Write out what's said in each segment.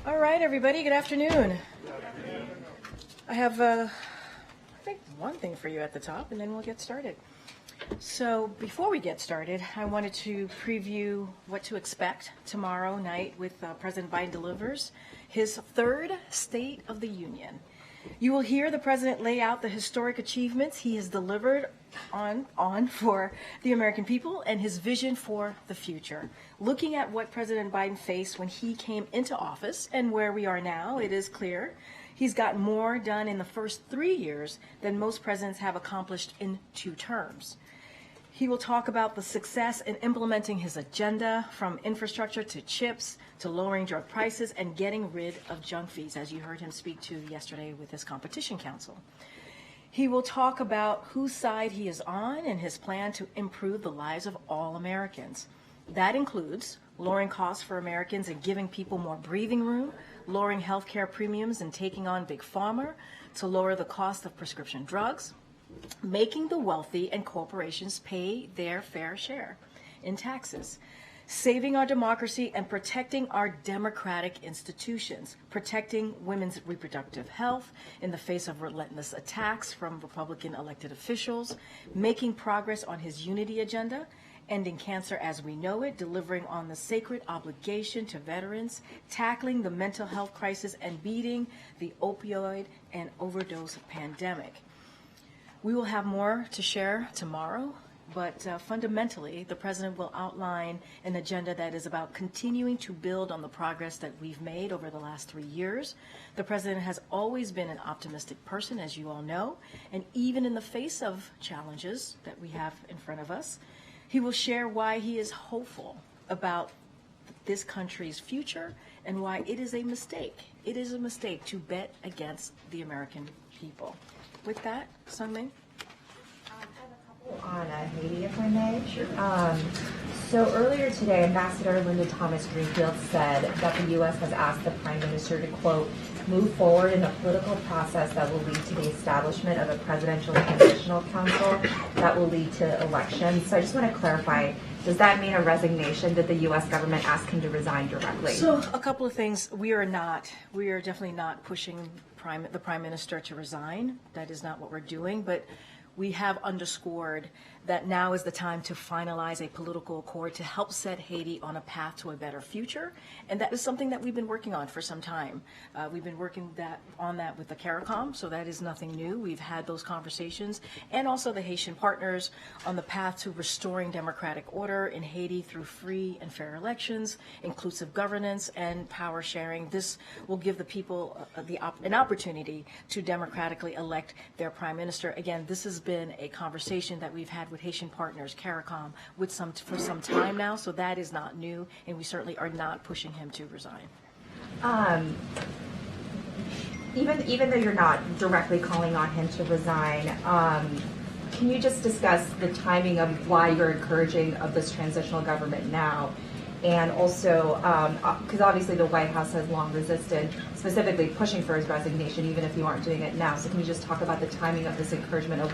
All right, everybody, good afternoon. I have, I think, one thing for you at the top, and then we'll get started. So before we get started, I wanted to preview what to expect tomorrow night with President Biden delivers his third State of the Union. You will hear the president lay out the historic achievements he has delivered on for the American people and his vision for the future. Looking at what President Biden faced when he came into office and where we are now, it is clear he's gotten more done in the first 3 years than most presidents have accomplished in 2 terms. He will talk about the success in implementing his agenda, from infrastructure to chips to lowering drug prices and getting rid of junk fees, as you heard him speak to yesterday with his competition council. He will talk about whose side he is on and his plan to improve the lives of all Americans. That includes lowering costs for Americans and giving people more breathing room, lowering health care premiums and taking on Big Pharma to lower the cost of prescription drugs, making the wealthy and corporations pay their fair share in taxes, saving our democracy and protecting our democratic institutions, protecting women's reproductive health in the face of relentless attacks from Republican elected officials, making progress on his unity agenda, ending cancer as we know it, delivering on the sacred obligation to veterans, tackling the mental health crisis, and beating the opioid and overdose pandemic. We will have more to share tomorrow, but fundamentally, the president will outline an agenda that is about continuing to build on the progress that we've made over the last 3 years. The president has always been an optimistic person, as you all know, and even in the face of challenges that we have in front of us, he will share why he is hopeful about this country's future and why it is a mistake. It is a mistake to bet against the American people. With that, Sungmin? On Haiti, if I may. Sure. So earlier today, Ambassador Linda Thomas-Greenfield said that the U.S. has asked the Prime Minister to, quote, move forward in a political process that will lead to the establishment of a presidential transitional council that will lead to elections. So I just want to clarify, does that mean a resignation? Did the U.S. government ask him to resign directly? So a couple of things. We are definitely not pushing the Prime Minister to resign. That is not what we're doing. But we have underscored that now is the time to finalize a political accord to help set Haiti on a path to a better future. And that is something that we've been working on for some time. We've been working on that with the CARICOM, so that is nothing new. We've had those conversations, and also the Haitian partners on the path to restoring democratic order in Haiti through free and fair elections, inclusive governance, and power sharing. This will give the people an opportunity to democratically elect their prime minister. Again, this has been a conversation that we've had with Haitian partners, CARICOM, for some time now, so that is not new, and we certainly are not pushing him to resign. Even though you're not directly calling on him to resign, can you just discuss the timing of why you're encouraging of this transitional government now? And also, because obviously the White House has long resisted specifically pushing for his resignation, even if you aren't doing it now. So can you just talk about the timing of this encouragement of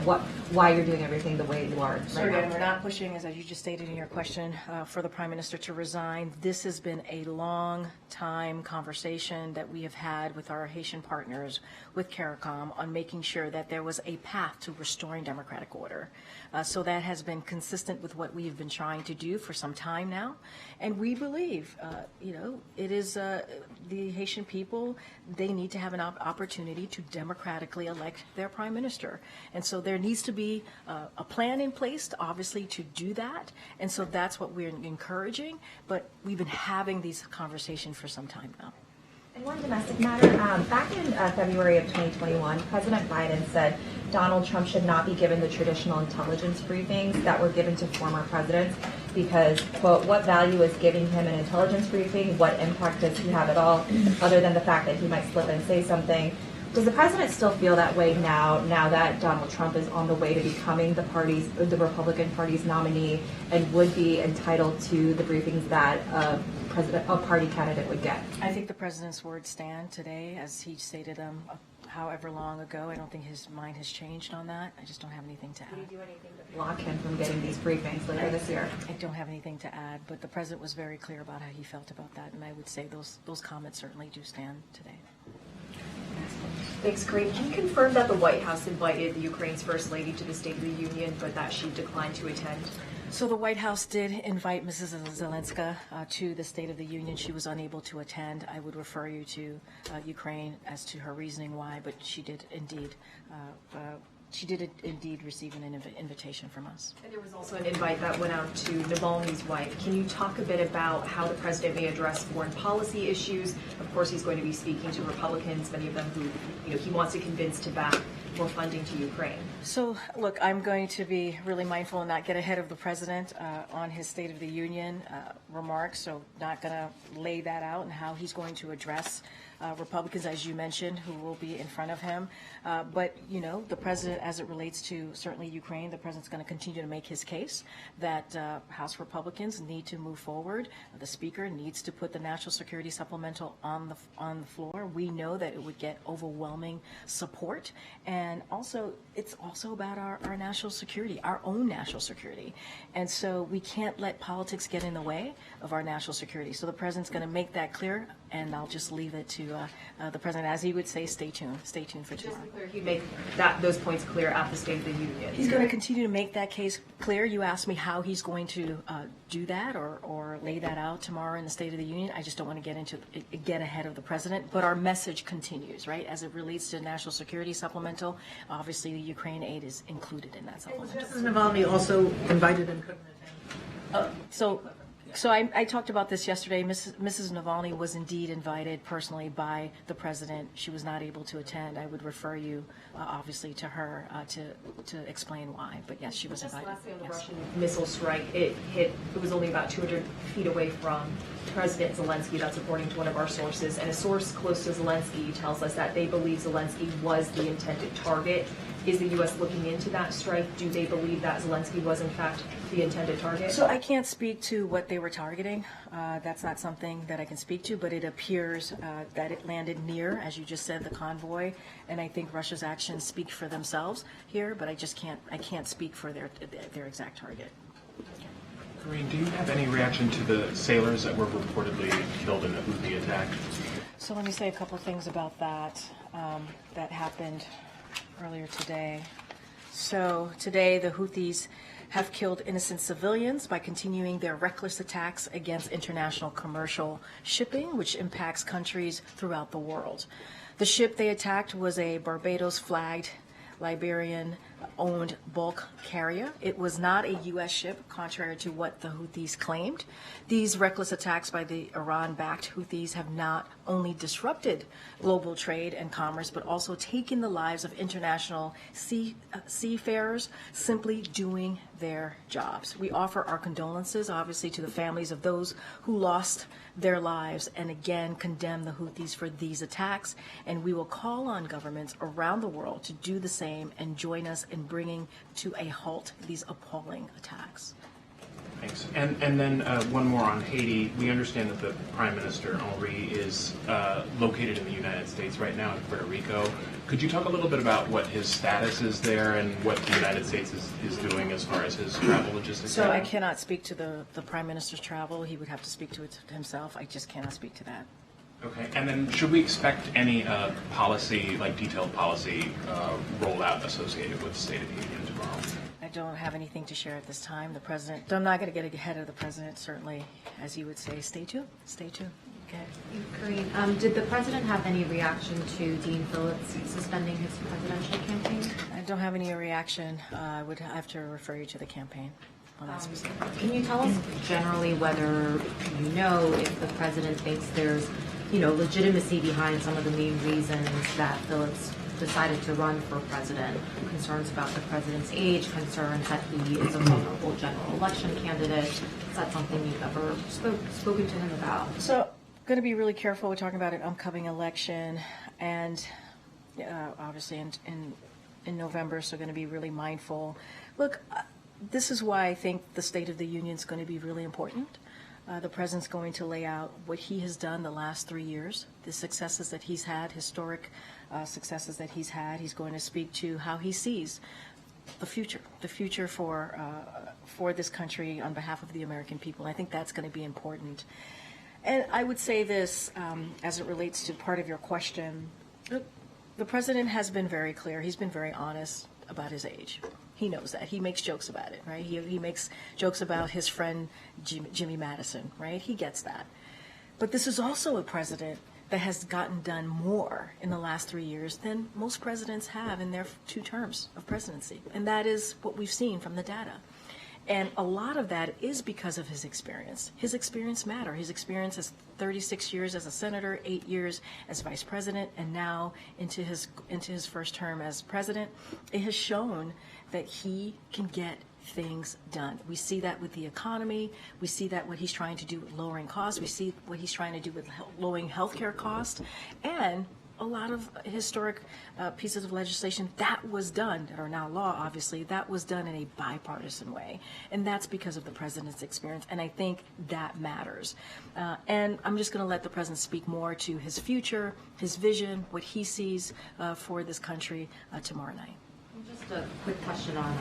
why you're doing everything the way you are right so again, now? We're not pushing, as you just stated in your question, for the Prime Minister to resign. This has been a long time conversation that we have had with our Haitian partners, with CARICOM, on making sure that there was a path to restoring democratic order. So that has been consistent with what we have been trying to do for some time now. And we believe, it is the Haitian people, they need to have an opportunity to democratically elect their prime minister. And so there needs to be a plan in place, obviously, to do that. And so that's what we're encouraging. But we've been having these conversations for some time now. And one domestic matter, back in February of 2021, President Biden said Donald Trump should not be given the traditional intelligence briefings that were given to former presidents because, quote, what value is giving him an intelligence briefing? What impact does he have at all, other than the fact that he might slip and say something? Does the president still feel that way now that Donald Trump is on the way to becoming the Republican Party's nominee, and would be entitled to the briefings that a party candidate would get? I think the president's words stand today, as he stated however long ago. I don't think his mind has changed on that. I just don't have anything to add. Did he do anything to block him from getting these briefings later this year? I don't have anything to add, but the president was very clear about how he felt about that, and I would say those comments certainly do stand today. Thanks, Karine. Can you confirm that the White House invited the Ukraine's First Lady to the State of the Union, but that she declined to attend? So the White House did invite Mrs. Zelenska to the State of the Union. She was unable to attend. I would refer you to Ukraine as to her reasoning why, but she did indeed receive an invitation from us. And there was also an invite that went out to Navalny's wife. Can you talk a bit about how the president may address foreign policy issues? Of course, he's going to be speaking to Republicans, many of them who he wants to convince to back more funding to Ukraine. So, look, I'm going to be really mindful and not get ahead of the president on his State of the Union remarks, so not going to lay that out and how he's going to address Republicans, as you mentioned, who will be in front of him. But, the president, as it relates to certainly Ukraine, the president's going to continue to make his case that House Republicans need to move forward. The Speaker needs to put the National Security Supplemental on the floor. We know that it would get overwhelming support. And also, it's also about our national security, our own national security. And so we can't let politics get in the way of our national security. So the president's going to make that clear, and I'll just leave it to the president, as he would say, stay tuned. Stay tuned for tomorrow. Just to be clear, he'd make those points clear at the State of the Union. He's going to continue to make that case clear. You asked me how he's going to do that or lay that out tomorrow in the State of the Union. I just don't want to get ahead of the president. But our message continues, right? As it relates to national security supplemental, obviously the Ukraine aid is included in that supplemental. Justice Navalny also invited and couldn't attend. So I talked about this yesterday. Mrs. Navalny was indeed invited personally by the president. She was not able to attend. I would refer you, obviously, to her to explain why. But yes, she was invited. Lastly, on the Yes. Russian missile strike, it was only about 200 feet away from President Zelensky. That's according to one of our sources. And a source close to Zelensky tells us that they believe Zelensky was the intended target. Is the U.S. looking into that strike? Do they believe that Zelensky was, in fact, the intended target? So I can't speak to what they were targeting. That's not something that I can speak to, but it appears that it landed near, as you just said, the convoy. And I think Russia's actions speak for themselves here, but I can't speak for their exact target. Karine, do you have any reaction to the sailors that were reportedly killed in the Houthi attack? So let me say a couple things about that that happened earlier today. So today the Houthis have killed innocent civilians by continuing their reckless attacks against international commercial shipping, which impacts countries throughout the world. The ship they attacked was a Barbados-flagged Liberian-owned bulk carrier. It was not a U.S. ship, contrary to what the Houthis claimed. These reckless attacks by the Iran-backed Houthis have not only disrupted global trade and commerce, but also taken the lives of international seafarers simply doing their jobs. We offer our condolences, obviously, to the families of those who lost their lives, and again condemn the Houthis for these attacks. And we will call on governments around the world to do the same and join us in bringing to a halt these appalling attacks. Thanks. And then one more on Haiti. We understand that the Prime Minister, Henry, is located in the United States right now in Puerto Rico. Could you talk a little bit about what his status is there and what the United States is doing as far as his travel logistics? So I cannot speak to the Prime Minister's travel. He would have to speak to it himself. I just cannot speak to that. Okay. And then should we expect any policy, like detailed policy, rollout associated with the State of the Union tomorrow? I don't have anything to share at this time. The president, I'm not going to get ahead of the president, certainly, as you would say, stay tuned. Stay tuned. Okay. Karine, did the president have any reaction to Dean Phillips suspending his presidential campaign? I don't have any reaction. I would have to refer you to the campaign on that specific. Can you tell us generally whether you know if the president thinks there's, legitimacy behind some of the main reasons that Phillips decided to run for president? Concerns about the president's age, concerns that he is a vulnerable general election candidate. Is that something you've ever spoken to him about? So, going to be really careful. We're talking about an upcoming election, and obviously in November, so going to be really mindful. Look, this is why I think the State of the Union is going to be really important. The president's going to lay out what he has done the last 3 years, the successes that he's had, historic successes that he's had. He's going to speak to how he sees the future for this country on behalf of the American people. I think that's going to be important. And I would say this as it relates to part of your question. The president has been very clear. He's been very honest about his age. He knows that. He makes jokes about it, right? He makes jokes about his friend Jimmy Madison, right? He gets that. But this is also a president that has gotten done more in the last 3 years than most presidents have in their 2 terms of presidency. And that is what we've seen from the data. And a lot of that is because of his experience. His experience matters. His experience is 36 years as a senator, 8 years as vice president, and now into his first term as president. It has shown that he can get things done. We see that with the economy. We see that what he's trying to do with lowering costs. We see what he's trying to do with lowering healthcare costs, and a lot of historic pieces of legislation that was done, that are now law, obviously, that was done in a bipartisan way. And that's because of the president's experience, and I think that matters. And I'm just going to let the president speak more to his future, his vision, what he sees for this country tomorrow night. Just a quick question on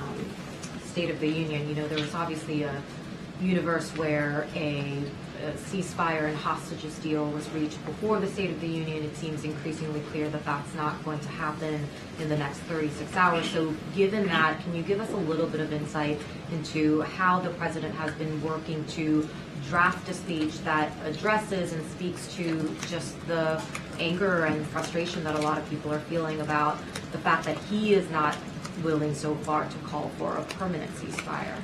State of the Union. You know, there was obviously a universe where a ceasefire and hostages deal was reached before the State of the Union. It seems increasingly clear that that's not going to happen in the next 36 hours. So given that, can you give us a little bit of insight into how the president has been working to draft a speech that addresses and speaks to just the anger and frustration that a lot of people are feeling about the fact that he is not willing so far to call for a permanent ceasefire?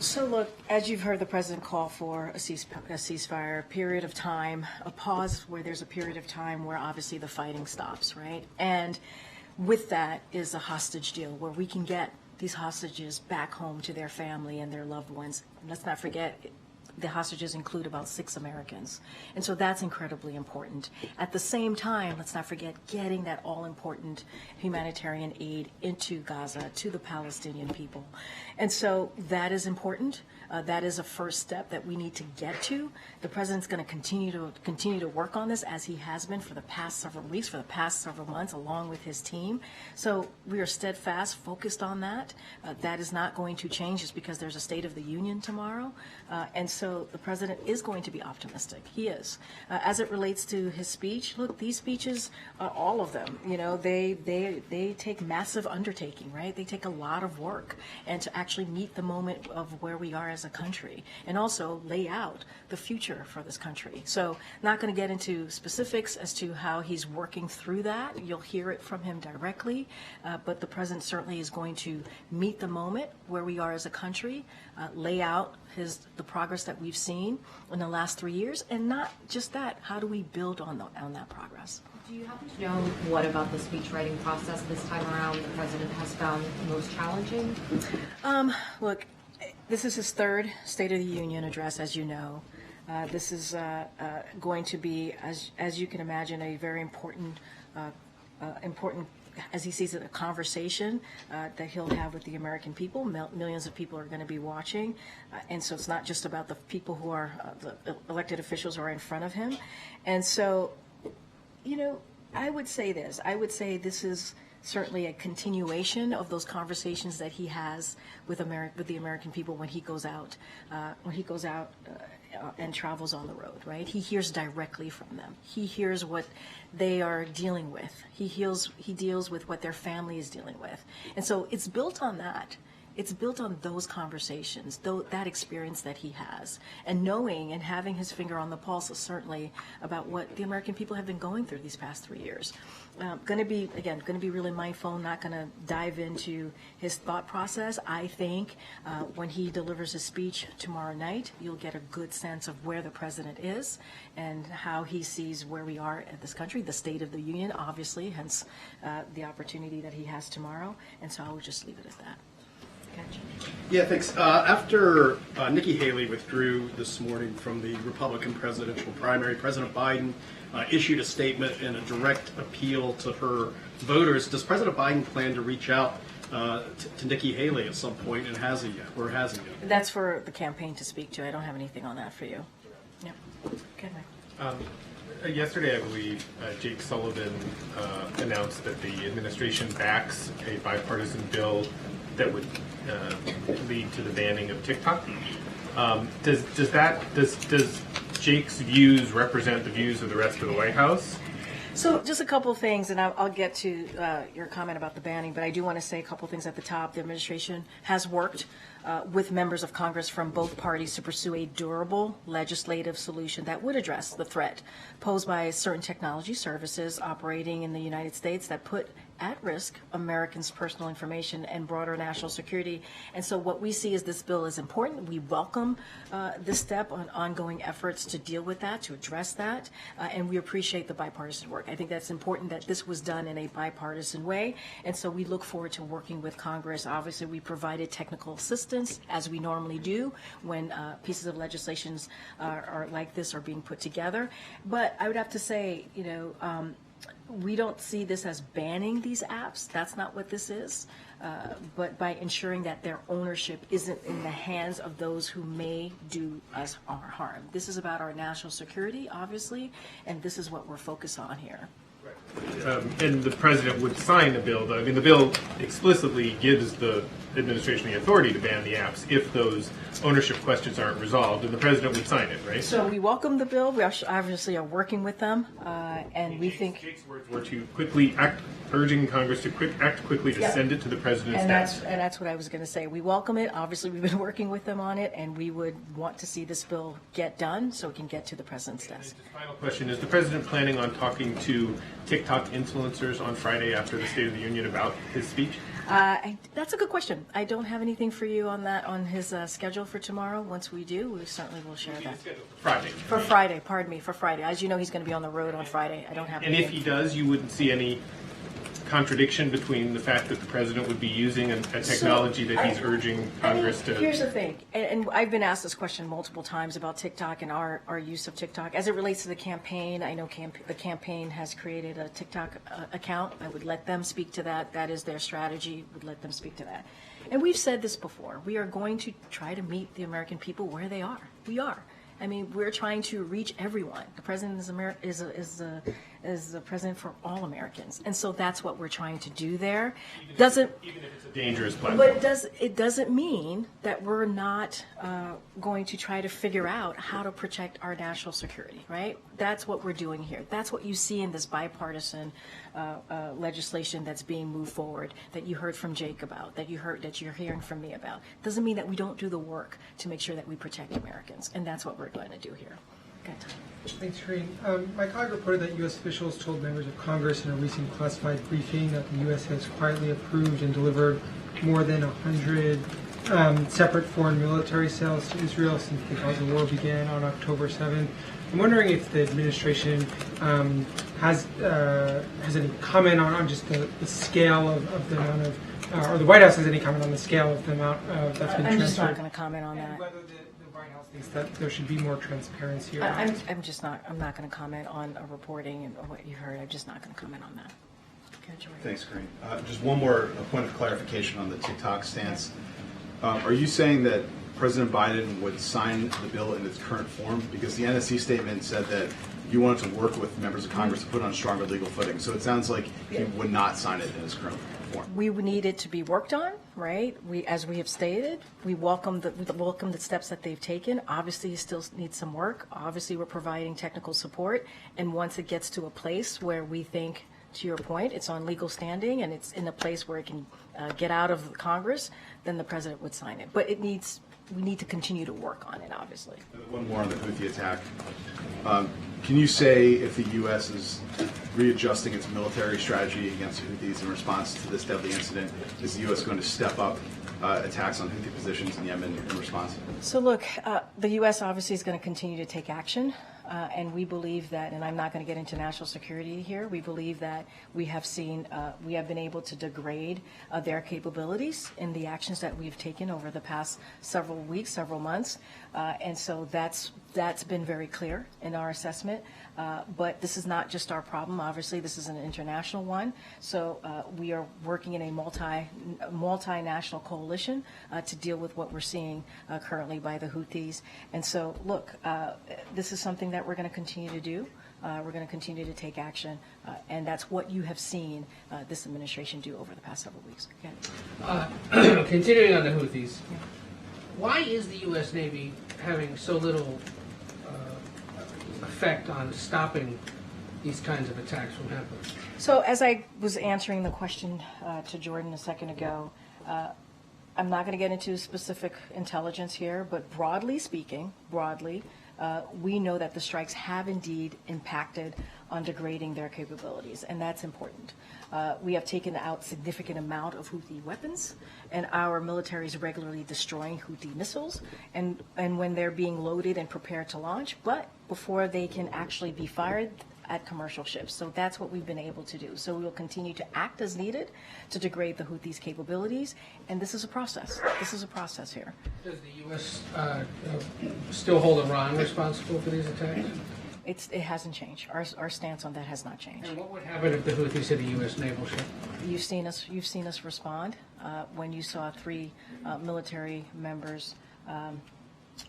So look, as you've heard the president call for a ceasefire, a period of time, a pause where there's a period of time where obviously the fighting stops, right? And with that is a hostage deal where we can get these hostages back home to their family and their loved ones. And let's not forget, the hostages include about 6 Americans. And so that's incredibly important. At the same time, let's not forget getting that all-important humanitarian aid into Gaza, to the Palestinian people. And so that is important. That is a first step that we need to get to. The president's going to continue to work on this, as he has been for the past several weeks, for the past several months, along with his team. So we are steadfast, focused on that. That is not going to change just because there's a State of the Union tomorrow. And so the president is going to be optimistic. He is. As it relates to his speech, look, these speeches, all of them, you know, they take massive undertaking, right? They take a lot of work, and to actually meet the moment of where we are as a country, and also lay out the future for this country. So not going to get into specifics as to how he's working through that. You'll hear it from him directly, but the president certainly is going to meet the moment where we are as a country, lay out the progress that we've seen in the last 3 years, and not just that, how do we build on that progress? Do you happen to know what about the speech writing process this time around the president has found most challenging? Look, this is his 3rd State of the Union address, as you know. This is going to be, as you can imagine, a very important, as he sees it, a conversation that he'll have with the American people. Millions of people are going to be watching. And so it's not just about the people who are, the elected officials who are in front of him. And so, you know, I would say this. I would say this is certainly a continuation of those conversations that he has with the American people when he goes out, and travels on the road, right? He hears directly from them. He hears what they are dealing with. He deals with what their family is dealing with. And so it's built on that. It's built on those conversations, that experience that he has, and knowing and having his finger on the pulse is certainly about what the American people have been going through these past 3 years. Going to be really mindful, not going to dive into his thought process. I think when he delivers his speech tomorrow night, you'll get a good sense of where the president is and how he sees where we are at this country, the State of the Union, obviously, hence the opportunity that he has tomorrow. And so I would just leave it at that. Yeah, thanks. After Nikki Haley withdrew this morning from the Republican presidential primary, President Biden issued a statement and a direct appeal to her voters. Does President Biden plan to reach out to Nikki Haley at some point, and has he yet, or hasn't yet? That's for the campaign to speak to. I don't have anything on that for you. Yeah. Okay, Mike. Yesterday, I believe, Jake Sullivan announced that the administration backs a bipartisan bill that would lead to the banning of TikTok. Does Jake's views represent the views of the rest of the White House? So just a couple of things, and I'll get to your comment about the banning, but I do want to say a couple of things at the top. The administration has worked with members of Congress from both parties to pursue a durable legislative solution that would address the threat posed by certain technology services operating in the United States that put at risk Americans' personal information and broader national security. And so what we see is this bill is important. We welcome this step on ongoing efforts to deal with that, to address that, and we appreciate the bipartisan work. I think that's important that this was done in a bipartisan way, and so we look forward to working with Congress. Obviously, we provided technical assistance, as we normally do when pieces of legislations are like this are being put together. But I would have to say, we don't see this as banning these apps. That's not what this is. But by ensuring that their ownership isn't in the hands of those who may do us harm. This is about our national security, obviously, and this is what we're focused on here. And the president would sign a bill. I mean, the bill explicitly gives the administration the authority to ban the apps if those ownership questions aren't resolved, and the president would sign it, right? So we welcome the bill. We obviously are working with them, and we think. Jake's words were to quickly act, urging Congress to act quickly to send it to the president's desk. And that's what I was going to say. We welcome it. Obviously, we've been working with them on it, and we would want to see this bill get done so it can get to the president's desk. Final question: is the president planning on talking to TikTok influencers on Friday after the State of the Union about his speech? That's a good question. I don't have anything for you on that on his schedule for tomorrow. Once we do, we certainly will share that. Friday. For Friday, pardon me, for Friday. As you know, he's going to be on the road on Friday. I don't have And anything. if he does, you wouldn't see any contradiction between the fact that the president would be using a technology that he's urging Congress to. Here's the thing, and I've been asked this question multiple times about TikTok and our use of TikTok. As it relates to the campaign, I know the campaign has created a TikTok account. I would let them speak to that. That is their strategy. Would let them speak to that. And we've said this before. We are going to try to meet the American people where they are. We are. I mean, we're trying to reach everyone. The president is the president for all Americans, and so that's what we're trying to do there. Even if it's a dangerous platform. But it doesn't mean that we're not going to try to figure out how to protect our national security, right? That's what we're doing here. That's what you see in this bipartisan legislation that's being moved forward, that you heard from Jake about, that you're hearing from me about. Doesn't mean that we don't do the work to make sure that we protect Americans, and that's what we're going to do here. Got time. Thanks, Karine. My colleague reported that U.S. officials told members of Congress in a recent classified briefing that the U.S. has quietly approved and delivered more than 100 separate foreign military sales to Israel since the Gaza war began on October 7th. I'm wondering if the administration has any comment on just the scale of the amount of, or the White House has any comment on the scale of the amount that's been transferred. I'm just not going to comment on that. And whether the White House thinks that there should be more transparency. I'm not going to comment on reporting and what you heard. I'm just not going to comment on that. Okay, Joy. Thanks, Karine. Just one more point of clarification on the TikTok stance. Are you saying that President Biden would sign the bill in its current form? Because the NSC statement said that you wanted to work with members of Congress to put it on stronger legal footing. So it sounds like he would not sign it in its current form. We would need it to be worked on, right? As we have stated, we welcome the steps that they've taken. Obviously, it still needs some work. Obviously, we're providing technical support. And once it gets to a place where we think, to your point, it's on legal standing and it's in a place where it can get out of Congress, then the president would sign it. But we need to continue to work on it, obviously. One more on the Houthi attack. Can you say if the U.S. is readjusting its military strategy against Houthis in response to this deadly incident? Is the U.S. going to step up attacks on Houthi positions in Yemen in response? So look, the U.S. obviously is going to continue to take action. And we believe that, and I'm not going to get into national security here, we believe that we have been able to degrade their capabilities in the actions that we've taken over the past several weeks, several months. And so that's been very clear in our assessment. But this is not just our problem. Obviously, this is an international one. So we are working in a multinational coalition to deal with what we're seeing currently by the Houthis. And so, look, this is something that we're going to continue to do. We're going to continue to take action, and that's what you have seen this administration do over the past several weeks. Okay. Continuing on the Houthis, why is the U.S. Navy having so little effect on stopping these kinds of attacks from happening? So as I was answering the question to Jordan a second ago, I'm not going to get into specific intelligence here, but broadly speaking, we know that the strikes have indeed impacted on degrading their capabilities, and that's important. We have taken out significant amount of Houthi weapons, and our military is regularly destroying Houthi missiles, and when they're being loaded and prepared to launch, but before they can actually be fired at commercial ships. So that's what we've been able to do. So we will continue to act as needed to degrade the Houthis' capabilities, and this is a process. This is a process here. Does the U.S. Still hold Iran responsible for these attacks? It hasn't changed. Our stance on that has not changed. And what would happen if the Houthis hit a U.S. naval ship? You've seen us respond when you saw 3 military members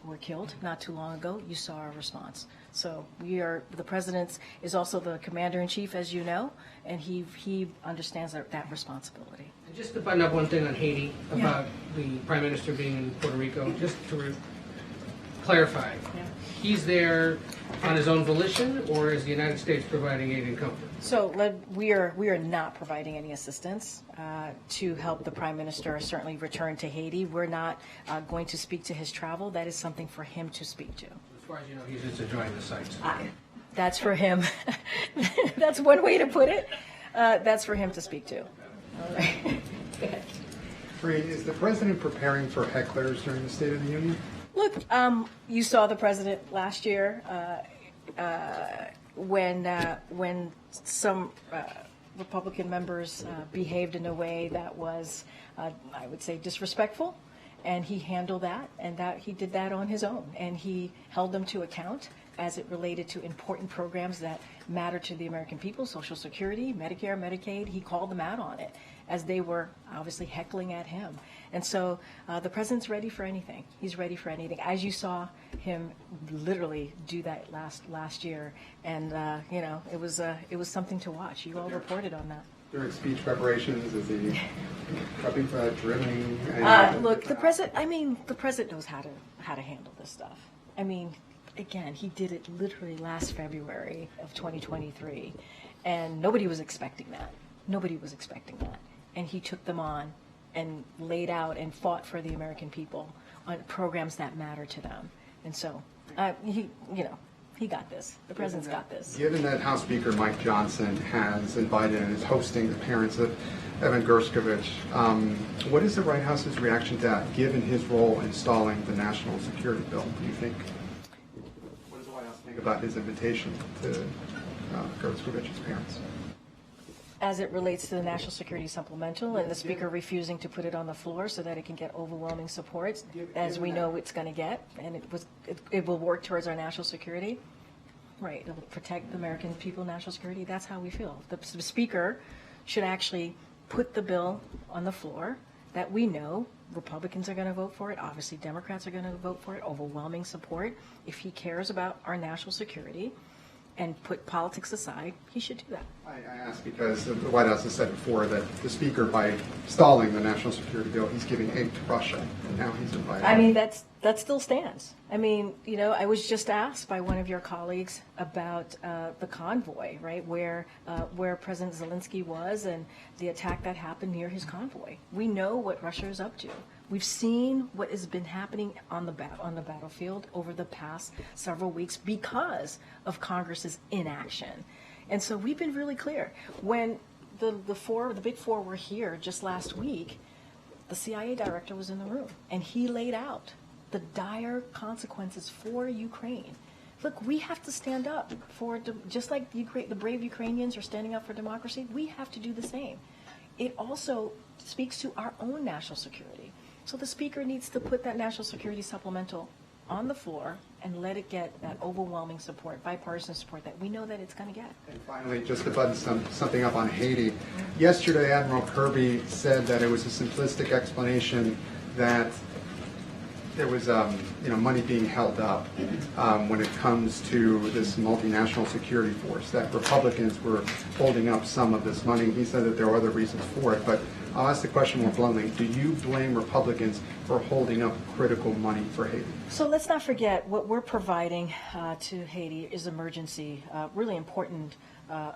were killed not too long ago. You saw our response. So the president is also the commander-in-chief, as you know, and he understands that responsibility. And just to button up one thing on Haiti about the prime minister being in Puerto Rico, just to clarify, he's there on his own volition, or is the United States providing aid and comfort? So we are not providing any assistance to help the prime minister certainly return to Haiti. We're not going to speak to his travel. That is something for him to speak to. As far as you know, he's just enjoying the sights. That's for him. That's one way to put it. That's for him to speak to. All right. Karine, is the president preparing for hecklers during the State of the Union? Look, you saw the president last year when some Republican members behaved in a way that was, I would say, disrespectful, and he handled that, and he did that on his own, and he held them to account as it related to important programs that matter to the American people, Social Security, Medicare, Medicaid. He called them out on it as they were obviously heckling at him. And so the president's ready for anything. He's ready for anything. As you saw him literally do that last year, and it was something to watch. You all reported on that. During speech preparations, is he prepping for that, drilling? Look, the president knows how to handle this stuff. I mean, again, he did it literally last February of 2023, and nobody was expecting that. Nobody was expecting that. And he took them on and laid out and fought for the American people on programs that matter to them. And so, he got this. The president's got this. Given that House Speaker Mike Johnson has invited and is hosting the parents of Evan Gershkovich, what is the White House's reaction to that, given his role in stalling the national security bill? Do you think? What does the White House think about his invitation to Gershkovich's parents? As it relates to the National Security Supplemental and the Speaker refusing to put it on the floor so that it can get overwhelming support, as we know it's going to get, and it will work towards our national security. Right, it will protect the American people, national security. That's how we feel. The Speaker should actually put the bill on the floor that we know Republicans are going to vote for it. Obviously, Democrats are going to vote for it. Overwhelming support. If he cares about our national security and put politics aside, he should do that. I ask because the White House has said before that the Speaker, by stalling the national security bill, he's giving aid to Russia, and now he's invited. I mean, that still stands. I mean, I was just asked by one of your colleagues about the convoy, right, where President Zelensky was and the attack that happened near his convoy. We know what Russia is up to. We've seen what has been happening on the battlefield over the past several weeks because of Congress's inaction. And so we've been really clear. When the big four were here just last week, the CIA director was in the room, and he laid out the dire consequences for Ukraine. Look, we have to stand up for, just like the brave Ukrainians are standing up for democracy, we have to do the same. It also speaks to our own national security. So the Speaker needs to put that national security supplemental on the floor and let it get that overwhelming support, bipartisan support that we know that it's going to get. And finally, just to button something up on Haiti, yesterday Admiral Kirby said that it was a simplistic explanation that there was money being held up when it comes to this multinational security force, that Republicans were holding up some of this money. He said that there were other reasons for it, but I'll ask the question more bluntly. Do you blame Republicans for holding up critical money for Haiti? So let's not forget what we're providing to Haiti is really important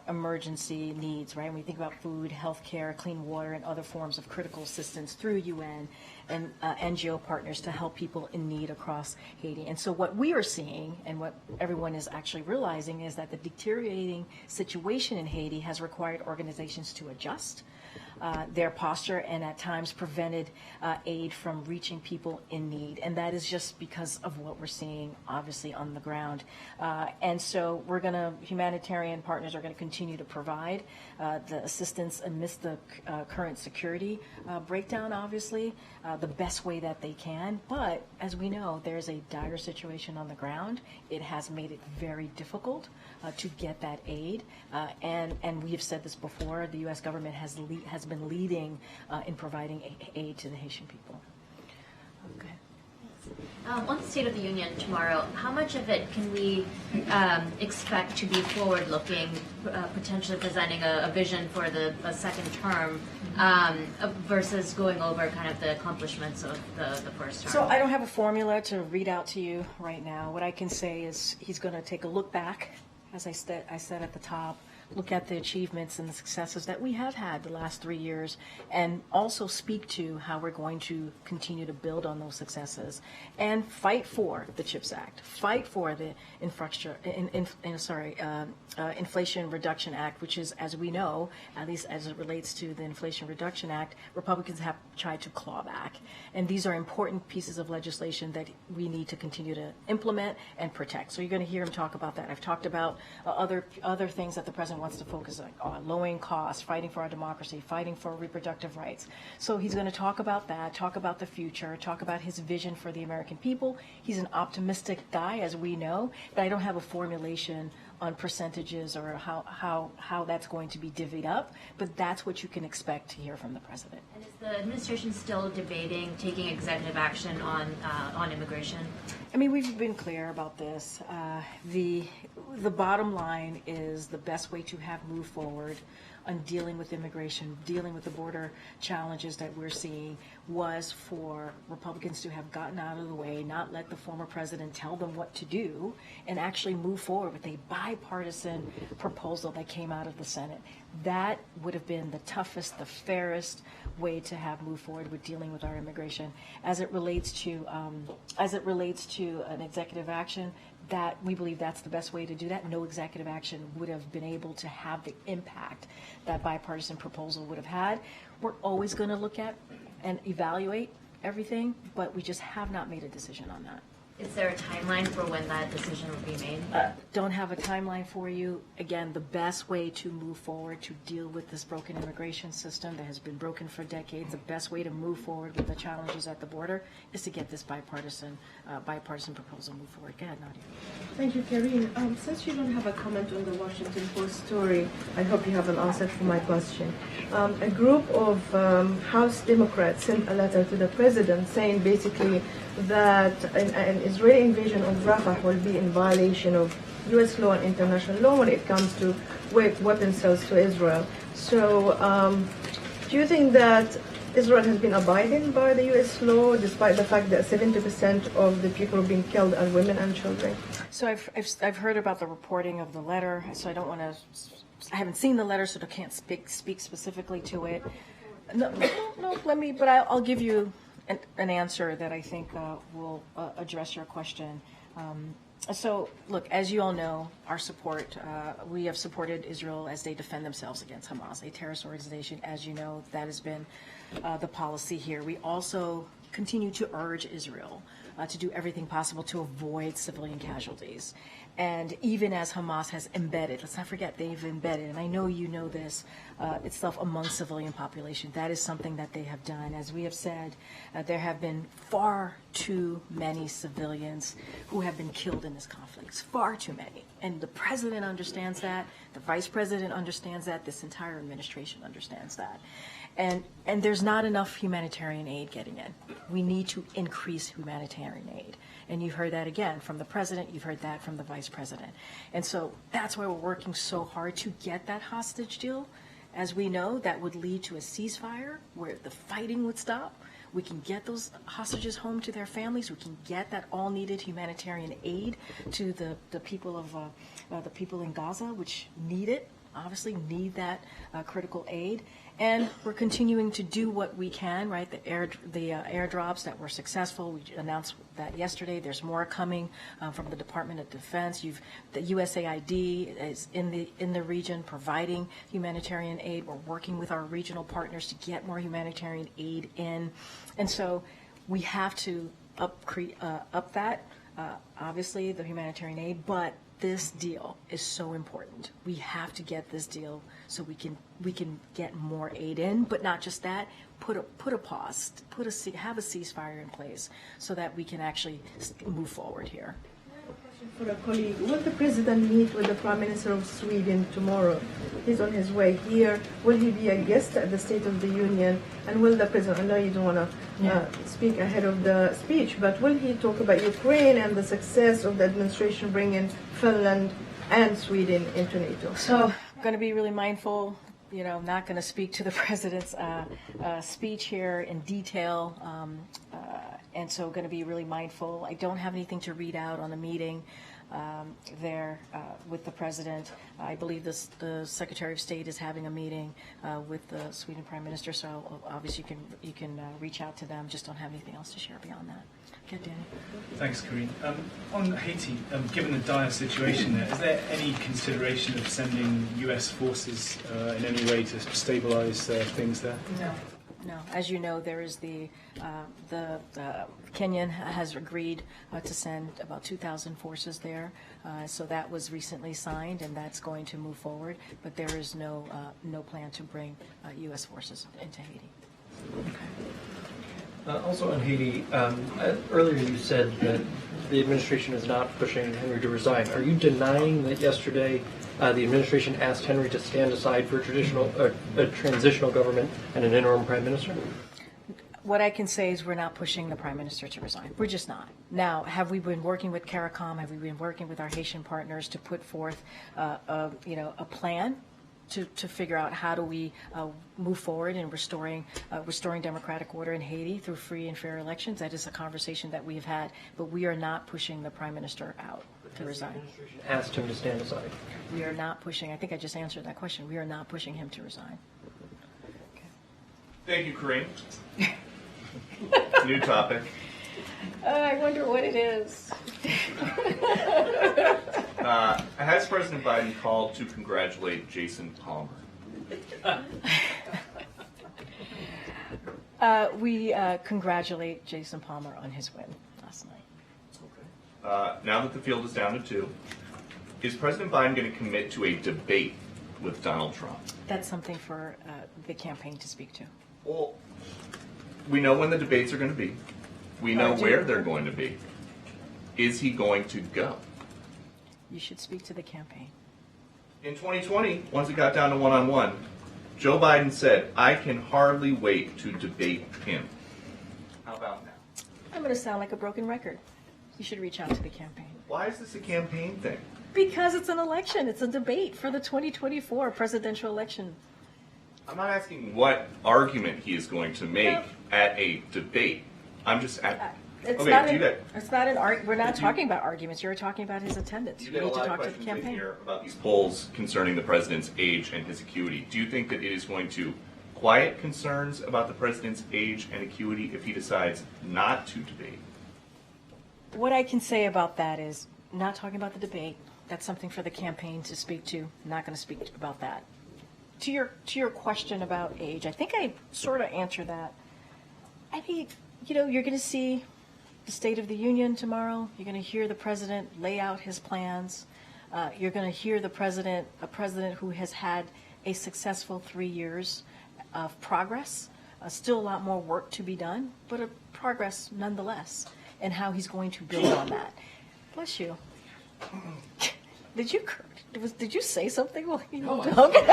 emergency needs, right? When we think about food, healthcare, clean water, and other forms of critical assistance through UN and NGO partners to help people in need across Haiti. And so what we are seeing and what everyone is actually realizing is that the deteriorating situation in Haiti has required organizations to adjust their posture and at times prevented aid from reaching people in need. And that is just because of what we're seeing, obviously, on the ground. And so humanitarian partners are going to continue to provide the assistance amidst the current security breakdown, obviously, the best way that they can. But as we know, there's a dire situation on the ground. It has made it very difficult to get that aid. And we have said this before, the U.S. government has been leading in providing aid to the Haitian people. Okay. On the State of the Union tomorrow, how much of it can we expect to be forward-looking, potentially presenting a vision for a second term versus going over kind of the accomplishments of the first term? So I don't have a formula to read out to you right now. What I can say is he's going to take a look back, as I said at the top, look at the achievements and the successes that we have had the last 3 years, and also speak to how we're going to continue to build on those successes and fight for the CHIPS Act, fight for the Inflation Reduction Act, which is, as we know, at least as it relates to the Inflation Reduction Act, Republicans have tried to claw back. And these are important pieces of legislation that we need to continue to implement and protect. So you're going to hear him talk about that. I've talked about other things that the president wants to focus on, lowering costs, fighting for our democracy, fighting for reproductive rights. So he's going to talk about that, talk about the future, talk about his vision for the American people. He's an optimistic guy, as we know, but I don't have a formulation on percentages or how that's going to be divvied up, but that's what you can expect to hear from the president. And is the administration still debating taking executive action on immigration? I mean, we've been clear about this. The bottom line is the best way to have moved forward on dealing with immigration, dealing with the border challenges that we're seeing, was for Republicans to have gotten out of the way, not let the former president tell them what to do, and actually move forward with a bipartisan proposal that came out of the Senate. That would have been the toughest, the fairest way to have moved forward with dealing with our immigration. As it relates to an executive action, that we believe that's the best way to do that. No executive action would have been able to have the impact that bipartisan proposal would have had. We're always going to look at and evaluate everything, but we just have not made a decision on that. Is there a timeline for when that decision will be made? Don't have a timeline for you. Again, the best way to move forward to deal with this broken immigration system that has been broken for decades, the best way to move forward with the challenges at the border is to get this bipartisan proposal moved forward. Go ahead, Nadia. Thank you, Karine. Since you don't have a comment on the Washington Post story, I hope you have an answer for my question. A group of House Democrats sent a letter to the president saying basically that an Israeli invasion of Rafah will be in violation of U.S. law and international law when it comes to weapon sales to Israel. So do you think that Israel has been abiding by the U.S. law despite the fact that 70% of the people being killed are women and children? So I've heard about the reporting of the letter, so I don't want to, I haven't seen the letter, so I can't speak specifically to it. No, but I'll give you an answer that I think will address your question. So, look, as you all know, our support, we have supported Israel as they defend themselves against Hamas, a terrorist organization. As you know, that has been the policy here. We also continue to urge Israel to do everything possible to avoid civilian casualties. And even as Hamas has embedded, let's not forget they've embedded, and I know you know this, itself among civilian population. That is something that they have done. As we have said, there have been far too many civilians who have been killed in this conflict. It's far too many. And the president understands that. The vice president understands that. This entire administration understands that. And there's not enough humanitarian aid getting in. We need to increase humanitarian aid. And you've heard that again from the president, you've heard that from the vice president. And so that's why we're working so hard to get that hostage deal. As we know, that would lead to a ceasefire where the fighting would stop. We can get those hostages home to their families. We can get that all needed humanitarian aid to the people of the people in Gaza, which need it, obviously need that critical aid. And we're continuing to do what we can, right? The airdrops that were successful. We announced that yesterday. There's more coming from the Department of Defense. The USAID is in the region providing humanitarian aid. We're working with our regional partners to get more humanitarian aid in, and so we have to up that. Obviously, the humanitarian aid, but this deal is so important. We have to get this deal so we can get more aid in, but not just that. Put a pause, have a ceasefire in place so that we can actually move forward here. For a colleague, will the president meet with the Prime Minister of Sweden tomorrow? He's on his way here. Will he be a guest at the State of the Union? And will the president, I know you don't want to speak ahead of the speech, but will he talk about Ukraine and the success of the administration bringing Finland and Sweden into NATO? So I'm going to be really mindful. Not going to speak to the president's speech here in detail, and so going to be really mindful. I don't have anything to read out on the meeting there with the president. I believe the Secretary of State is having a meeting with the Sweden Prime Minister, so obviously you can reach out to them. Just don't have anything else to share beyond that. Okay, Danny. Thanks, Karine. On Haiti, given the dire situation there, is there any consideration of sending U.S. forces in any way to stabilize things there? No. As you know, there is the Kenyan has agreed to send about 2,000 forces there. So that was recently signed, and that's going to move forward. But there is no plan to bring U.S. forces into Haiti. Also on Haiti, earlier you said that the administration is not pushing Henry to resign. Are you denying that yesterday the administration asked Henry to stand aside for a transitional government and an interim prime minister? What I can say is we're not pushing the prime minister to resign. We're just not. Now, have we been working with CARICOM? Have we been working with our Haitian partners to put forth a plan to figure out how do we move forward in restoring democratic order in Haiti through free and fair elections? That is a conversation that we have had, but we are not pushing the prime minister out to resign. The administration asked him to stand aside. We are not pushing. I think I just answered that question. We are not pushing him to resign. Thank you, Karine. New topic. I wonder what it is. Has President Biden called to congratulate Jason Palmer? We congratulate Jason Palmer on his win last night. Now that the field is down to 2, is President Biden going to commit to a debate with Donald Trump? That's something for the campaign to speak to. Well, we know when the debates are going to be. We know where they're going to be. Is he going to go? You should speak to the campaign. In 2020, once it got down to one-on-one, Joe Biden said, "I can hardly wait to debate him." How about now? I'm going to sound like a broken record. You should reach out to the campaign. Why is this a campaign thing? Because it's an election. It's a debate for the 2024 presidential election. I'm not asking what argument he is going to make at a debate. I'm just at. It's not an argument. We're not talking about arguments. You're talking about his attendance. You You get a need to lot of talk to the questions in campaign. here about these polls concerning the president's age and his acuity. Do you think that it is going to quiet concerns about the president's age and acuity if he decides not to debate? What I can say about that is not talking about the debate. That's something for the campaign to speak to. I'm not going to speak about that. To your question about age, I think I sort of answered that. I think, you're going to see the State of the Union tomorrow. You're going to hear the president lay out his plans. You're going to hear a president who has had a successful 3 years of progress. Still a lot more work to be done, but a progress nonetheless, and how he's going to build on that. Bless you. Did you say something? Well, you know, okay.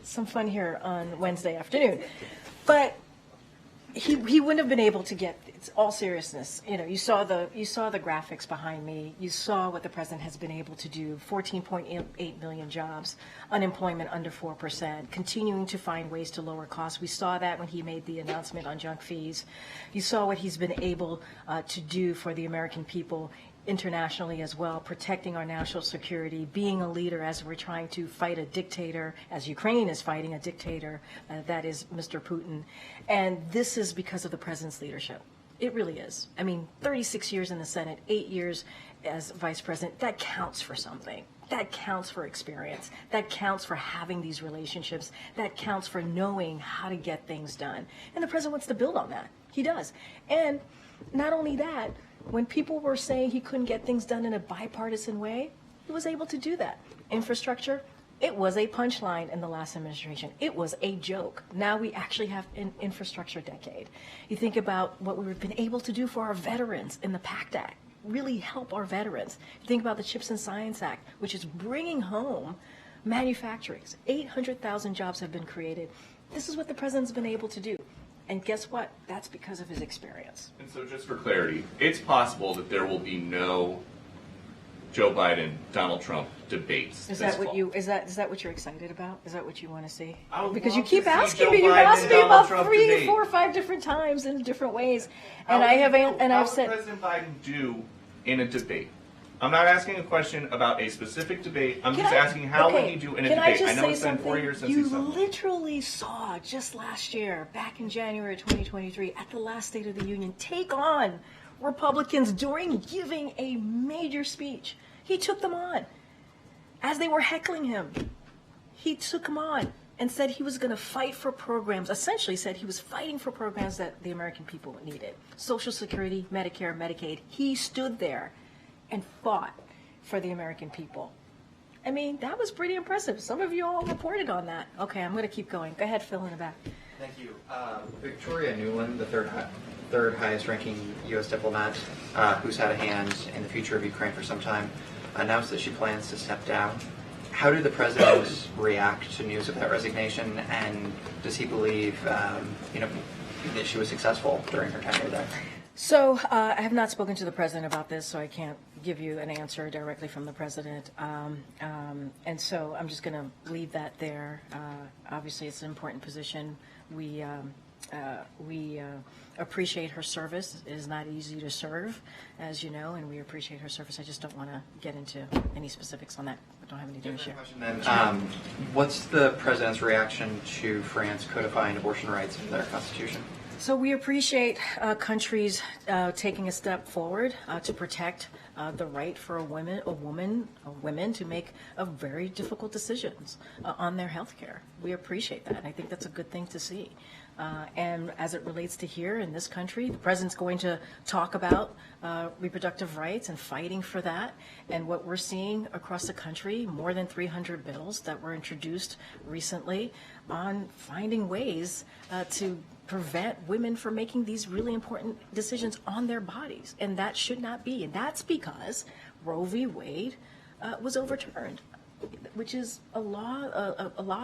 Some fun here on Wednesday afternoon, but he wouldn't have been able to get. It's all seriousness. You know, you saw the graphics behind me. You saw what the president has been able to do. 14.8 million jobs, unemployment under 4%, continuing to find ways to lower costs. We saw that when he made the announcement on junk fees. You saw what he's been able to do for the American people internationally as well, protecting our national security, being a leader as we're trying to fight a dictator, as Ukraine is fighting a dictator, that is Mr. Putin. And this is because of the president's leadership. It really is. I mean, 36 years in the Senate, 8 years as vice president, that counts for something. That counts for experience. That counts for having these relationships. That counts for knowing how to get things done. And the president wants to build on that. He does. And not only that, when people were saying he couldn't get things done in a bipartisan way, he was able to do that. Infrastructure, it was a punchline in the last administration. It was a joke. Now we actually have an infrastructure decade. You think about what we've been able to do for our veterans in the PACT Act, really help our veterans. You think about the Chips and Science Act, which is bringing home manufacturing. 800,000 jobs have been created. This is what the president's been able to do. And guess what? That's because of his experience. And so just for clarity, it's possible that there will be no Joe Biden, Donald Trump debates. Is that what you? Is that what you're excited about? Is that what you want to see? Because you love keep to see asking Joe me. You've Biden asked and me Donald about Trump 3, debate. 4, 5 different times in different ways, and How I've said. would President Biden do in a debate? I'm not asking a question about a specific debate. I'm just asking how would he do in a debate? I know it's been 4 years since he's done You literally saw just last year, back in January 2023, at the last State of the Union, take on Republicans during giving a major speech. He took them on. As they were heckling him, he took them on and said he was going to fight for programs, essentially said he was fighting for programs that the American people needed. Social Security, Medicare, Medicaid. He stood there and fought for the American people. I mean, that was pretty impressive. Some of you all reported on that. Okay, I'm going to keep going. Go ahead, Phil, in the back. Thank you. Victoria Nuland, the third highest ranking U.S. diplomat who's had a hand in the future of Ukraine for some time, announced that she plans to step down. How did the president react to news of that resignation, and does he believe that she was successful during her tenure there? So I have not spoken to the president about this, so I can't give you an answer directly from the president. And so I'm just going to leave that there. Obviously, it's an important position. We appreciate her service. It is not easy to serve, as you know, and we appreciate her service. I just don't want to get into any specifics on that. I don't have anything to share. What's the president's reaction to France codifying abortion rights into their constitution? So we appreciate countries taking a step forward to protect the right for women to make very difficult decisions on their health care. We appreciate that. I think that's a good thing to see. And as it relates to here in this country, the president's going to talk about reproductive rights and fighting for that. And what we're seeing across the country, more than 300 bills that were introduced recently on finding ways to prevent women from making these really important decisions on their bodies. And that should not be. And that's because Roe v. Wade was overturned, which is a law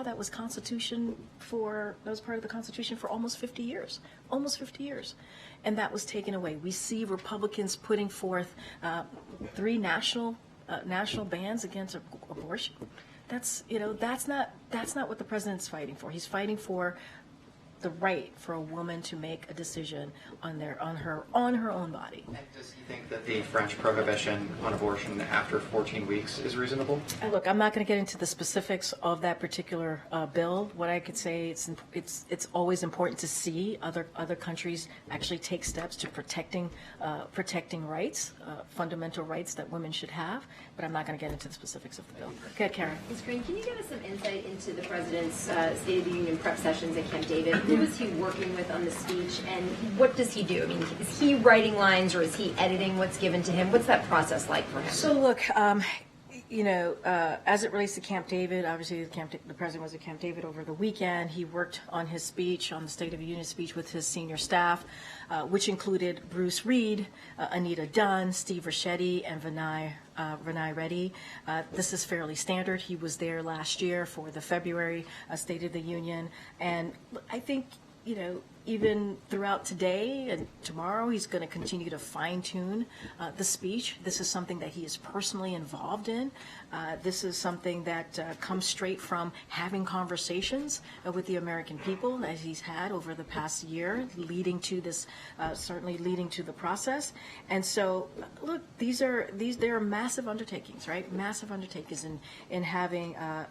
that was part of the Constitution for almost 50 years. And that was taken away. We see Republicans putting forth 3 national bans against abortion. That's not what the president's fighting for. He's fighting for the right for a woman to make a decision on her own body. And does he think that the French prohibition on abortion after 14 weeks is reasonable? Look, I'm not going to get into the specifics of that particular bill. What I could say, it's always important to see other countries actually take steps to protecting rights, fundamental rights that women should have. But I'm not going to get into the specifics of the bill. Go ahead, Karen. Ms. Karine, can you give us some insight into the President's State of the Union prep sessions at Camp David? Who was he working with on the speech, and what does he do? I mean, is he writing lines, or is he editing what's given to him? What's that process like for him? So look, as it relates to Camp David, obviously the president was at Camp David over the weekend. He worked on his speech, on the State of the Union speech, with his senior staff, which included Bruce Reed, Anita Dunn, Steve Ricchetti, and Vinay Reddy. This is fairly standard. He was there last year for the February State of the Union, and I think, even throughout today and tomorrow, he's going to continue to fine-tune the speech. This is something that he is personally involved in. This is something that comes straight from having conversations with the American people, as he's had over the past year, leading to this, certainly leading to the process. And so, look, there are massive undertakings, right? Massive undertakings in having a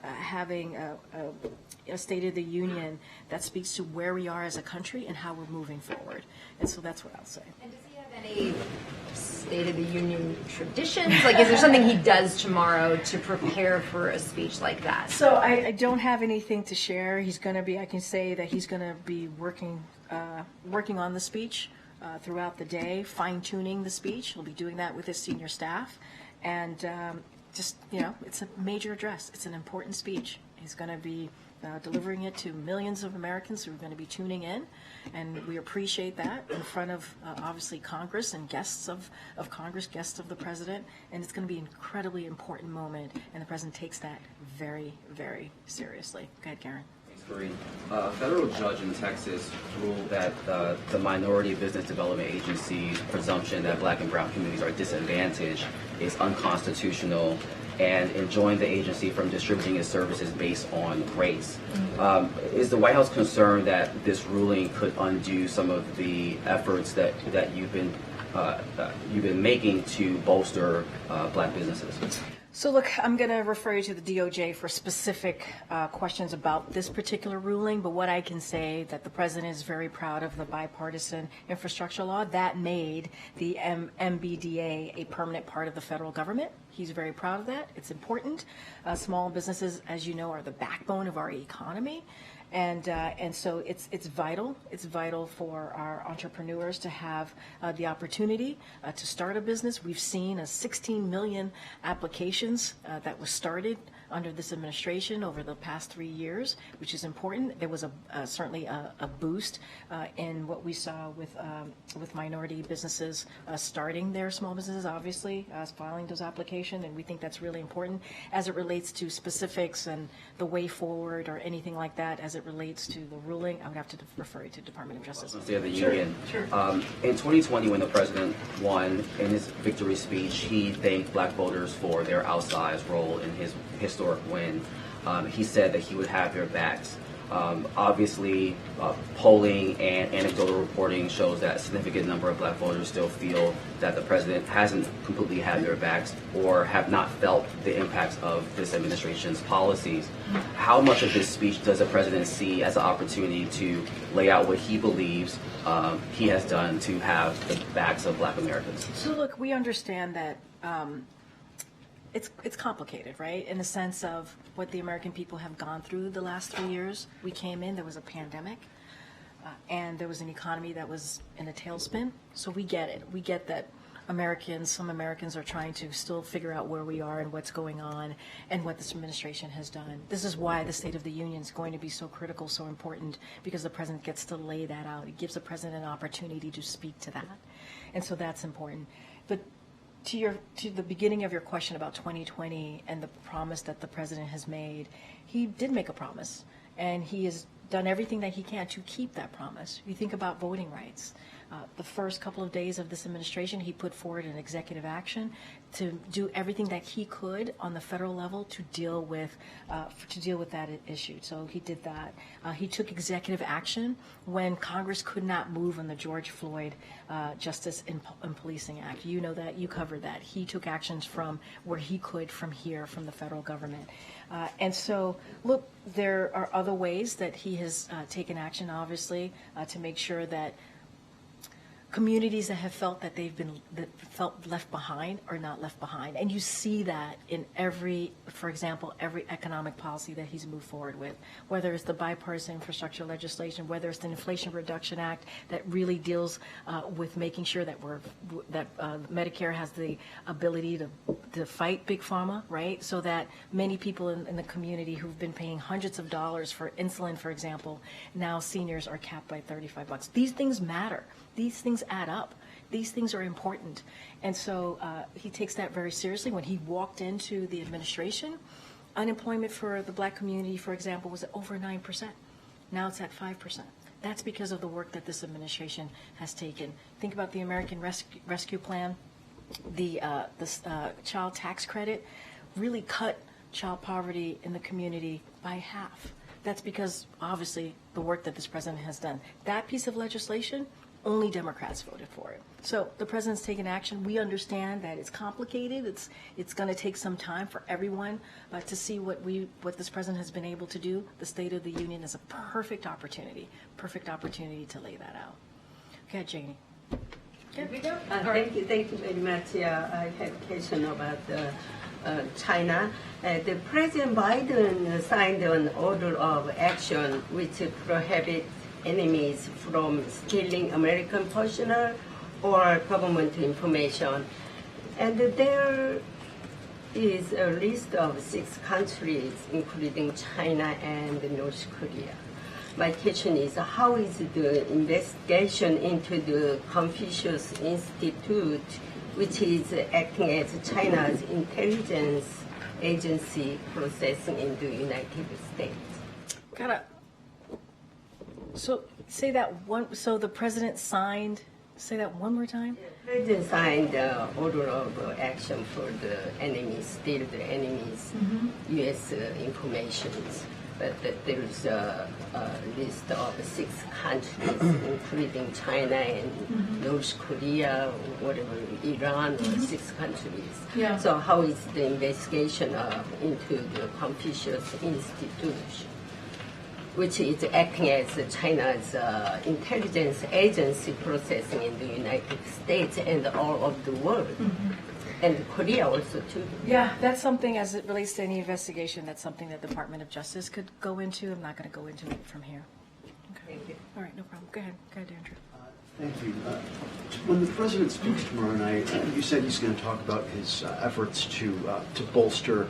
State of the Union that speaks to where we are as a country and how we're moving forward. And so that's what I'll say. And does he have any State of the Union traditions? Like, is there something he does tomorrow to prepare for a speech like that? So I don't have anything to share. I can say that he's going to be working on the speech throughout the day, fine-tuning the speech. He'll be doing that with his senior staff. And it's a major address. It's an important speech. He's going to be delivering it to millions of Americans who are going to be tuning in, and we appreciate that in front of obviously Congress and guests of Congress, guests of the President, and it's going to be an incredibly important moment, and the President takes that very, very seriously. Go ahead, Karen. Karine. A federal judge in Texas ruled that the Minority Business Development Agency's presumption that black and brown communities are disadvantaged is unconstitutional and enjoined the agency from distributing its services based on race. Is the White House concerned that this ruling could undo some of the efforts that you've been making to bolster black businesses? So look, I'm going to refer you to the DOJ for specific questions about this particular ruling, but what I can say that the President is very proud of the bipartisan infrastructure law that made the MBDA a permanent part of the federal government. He's very proud of that. It's important. Small businesses, as you know, are the backbone of our economy. And so it's vital. It's vital for our entrepreneurs to have the opportunity to start a business. We've seen 16 million applications that was started under this administration over the past 3 years, which is important. There was certainly a boost in what we saw with minority businesses starting their small businesses, obviously, filing those applications, and we think that's really important. As it relates to specifics and the way forward or anything like that, as it relates to the ruling, I would have to refer you to Department of Justice. State of the Union. Sure. In 2020, when the President won, in his victory speech, he thanked black voters for their outsized role in his historic win. He said that he would have their backs. Obviously, polling and anecdotal reporting shows that a significant number of black voters still feel that the President hasn't completely had their backs or have not felt the impacts of this administration's policies. How much of this speech does the President see as an opportunity to lay out what he believes he has done to have the backs of black Americans? So look, we understand that it's complicated, right? In the sense of what the American people have gone through the last 3 years. We came in, there was a pandemic, and there was an economy that was in a tailspin. So we get it. We get that some Americans are trying to still figure out where we are and what's going on and what this administration has done. This is why the State of the Union is going to be so critical, so important, because the President gets to lay that out. It gives the President an opportunity to speak to that. And so that's important. But to the beginning of your question about 2020 and the promise that the President has made, he did make a promise, and he has done everything that he can to keep that promise. You think about voting rights. The first couple of days of this administration, he put forward an executive action to do everything that he could on the federal level to deal with that issue. So he did that. He took executive action when Congress could not move on the George Floyd Justice and Policing Act. You know that. You covered that. He took actions from where he could from here, from the federal government. And so, look, there are other ways that he has taken action, obviously, to make sure that communities that have felt that felt left behind are not left behind. And you see that in for example, every economic policy that he's moved forward with, whether it's the bipartisan infrastructure legislation, whether it's the Inflation Reduction Act that really deals with making sure that Medicare has the ability to fight Big Pharma, right? So that many people in the community who've been paying hundreds of dollars for insulin, for example, now seniors are capped by $35. These things matter. These things add up. These things are important. And so he takes that very seriously. When he walked into the administration, unemployment for the black community, for example, was at over 9%. Now it's at 5%. That's because of the work that this administration has taken. Think about the American Rescue Plan. The child tax credit really cut child poverty in the community by half. That's because, obviously, the work that this president has done. That piece of legislation, only Democrats voted for it. So the president's taken action. We understand that it's complicated. It's going to take some time for everyone to see what this president has been able to do. The State of the Union is a perfect opportunity to lay that out. Okay, Janie. Thank you very much. I have a question about China. The President Biden signed an order of action which prohibits enemies from stealing American personal or government information. And there is a list of 6 countries, including China and North Korea. My question is, how is the investigation into the Confucius Institute, which is acting as China's intelligence agency, processing in the United States? So say that one. So the president signed. Say that one more time. The president signed the order of action for the enemies, steal the enemies' U.S. information. But there is a list of 6 countries, including China and North Korea, whatever, Iran, or 6 countries. Yeah. So how is the investigation into the Confucius Institute, which is acting as China's intelligence agency, processing in the United States and all of the world, and Korea also too? Yeah, that's something as it relates to any investigation. That's something that the Department of Justice could go into. I'm not going to go into it from here. Okay. Thank you. All right, no problem. Go ahead, Andrew. Thank you. When the president speaks tomorrow night, you said he's going to talk about his efforts to bolster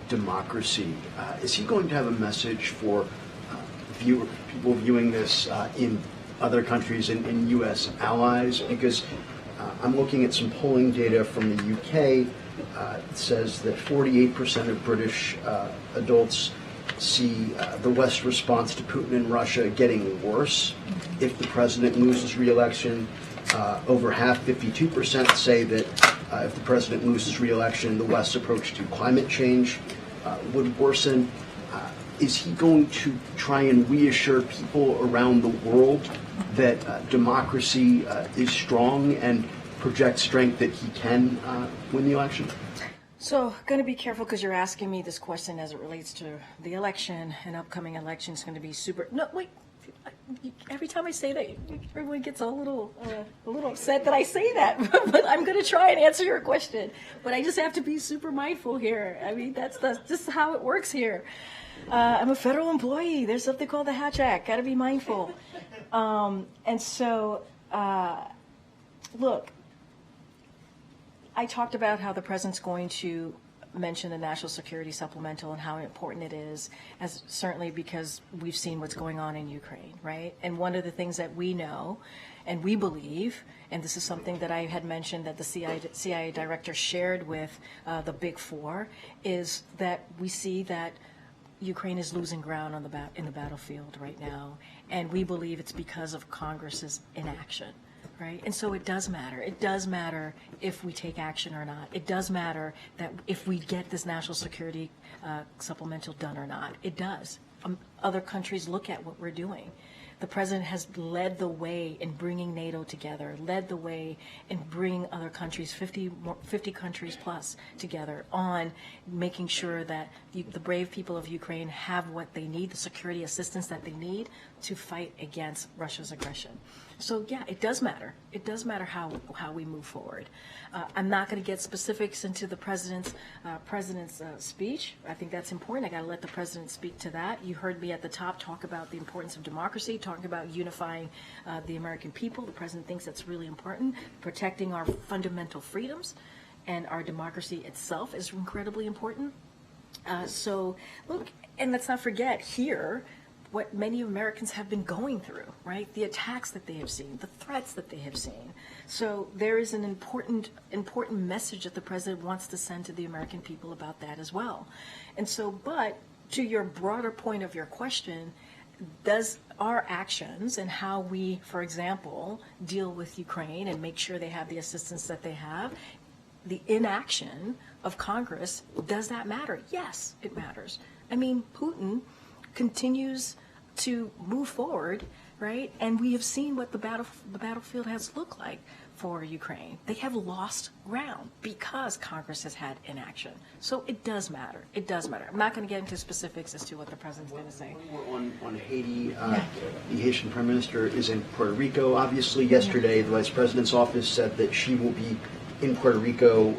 democracy. Is he going to have a message for people viewing this in other countries and U.S. allies? Because I'm looking at some polling data from the UK. It says that 48% of British adults see the West's response to Putin and Russia getting worse if the president loses re-election. Over half, 52%, say that if the president loses re-election, the West's approach to climate change would worsen. Is he going to try and reassure people around the world that democracy is strong and project strength that he can win the election? So, going to be careful because you're asking me this question as it relates to the election and upcoming election. It's going to be super. No, wait. Every time I say that, everyone gets a little upset that I say that. But I'm going to try and answer your question. But I just have to be super mindful here. I mean, that's just how it works here. I'm a federal employee. There's something called the Hatch Act. Got to be mindful. And so, look, I talked about how the president's going to mention the National Security Supplemental and how important it is, as certainly because we've seen what's going on in Ukraine, right? And one of the things that we know and we believe, and this is something that I had mentioned that the CIA director shared with the Big Four, is that we see that Ukraine is losing ground on in the battlefield right now, and we believe it's because of Congress's inaction, right? And so it does matter. It does matter if we take action or not. It does matter that if we get this national security supplemental done or not. It does. Other countries look at what we're doing. The president has led the way in bringing NATO together, led the way in bringing other countries, 50 countries plus, together on making sure that the brave people of Ukraine have what they need, the security assistance that they need to fight against Russia's aggression. So yeah, it does matter. It does matter how we move forward. I'm not going to get specifics into the president's speech. I think that's important. I got to let the president speak to that. You heard me at the top talk about the importance of democracy, talking about unifying the American people. The president thinks that's really important. Protecting our fundamental freedoms and our democracy itself is incredibly important. So look, and let's not forget here what many Americans have been going through, right? The attacks that they have seen, the threats that they have seen. So there is an important message that the president wants to send to the American people about that as well. And so, but to your broader point of your question, does our actions and how we, for example, deal with Ukraine and make sure they have the assistance that they have, the inaction of Congress, does that matter? Yes, it matters. I mean, Putin continues to move forward, right? And we have seen what the battlefield has looked like for Ukraine. They have lost ground because Congress has had inaction. So it does matter. It does matter. I'm not going to get into specifics as to what the president's going to say. On Haiti, the Haitian Prime Minister is in Puerto Rico. Obviously, yesterday, the Vice President's office said that she will be in Puerto Rico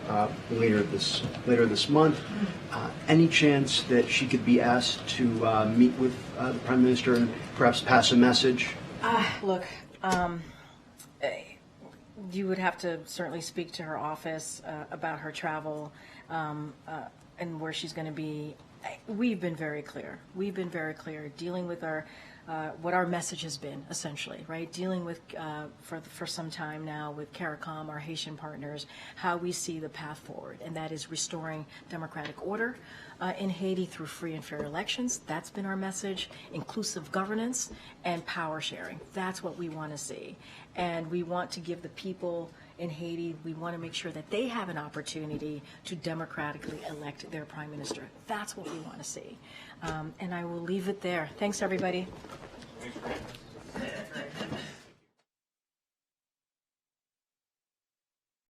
later this month. Any chance that she could be asked to meet with the Prime Minister and perhaps pass a message? Look, you would have to certainly speak to her office about her travel and where she's going to be. We've been very clear. We've been very clear dealing with our what our message has been, essentially, right? Dealing with, for some time now, with CARICOM, our Haitian partners, how we see the path forward, and that is restoring democratic order in Haiti through free and fair elections. That's been our message. Inclusive governance and power sharing. That's what we want to see. And we want to give the people in Haiti, we want to make sure that they have an opportunity to democratically elect their prime minister. That's what we want to see. And I will leave it there. Thanks, everybody. Thanks, Karine.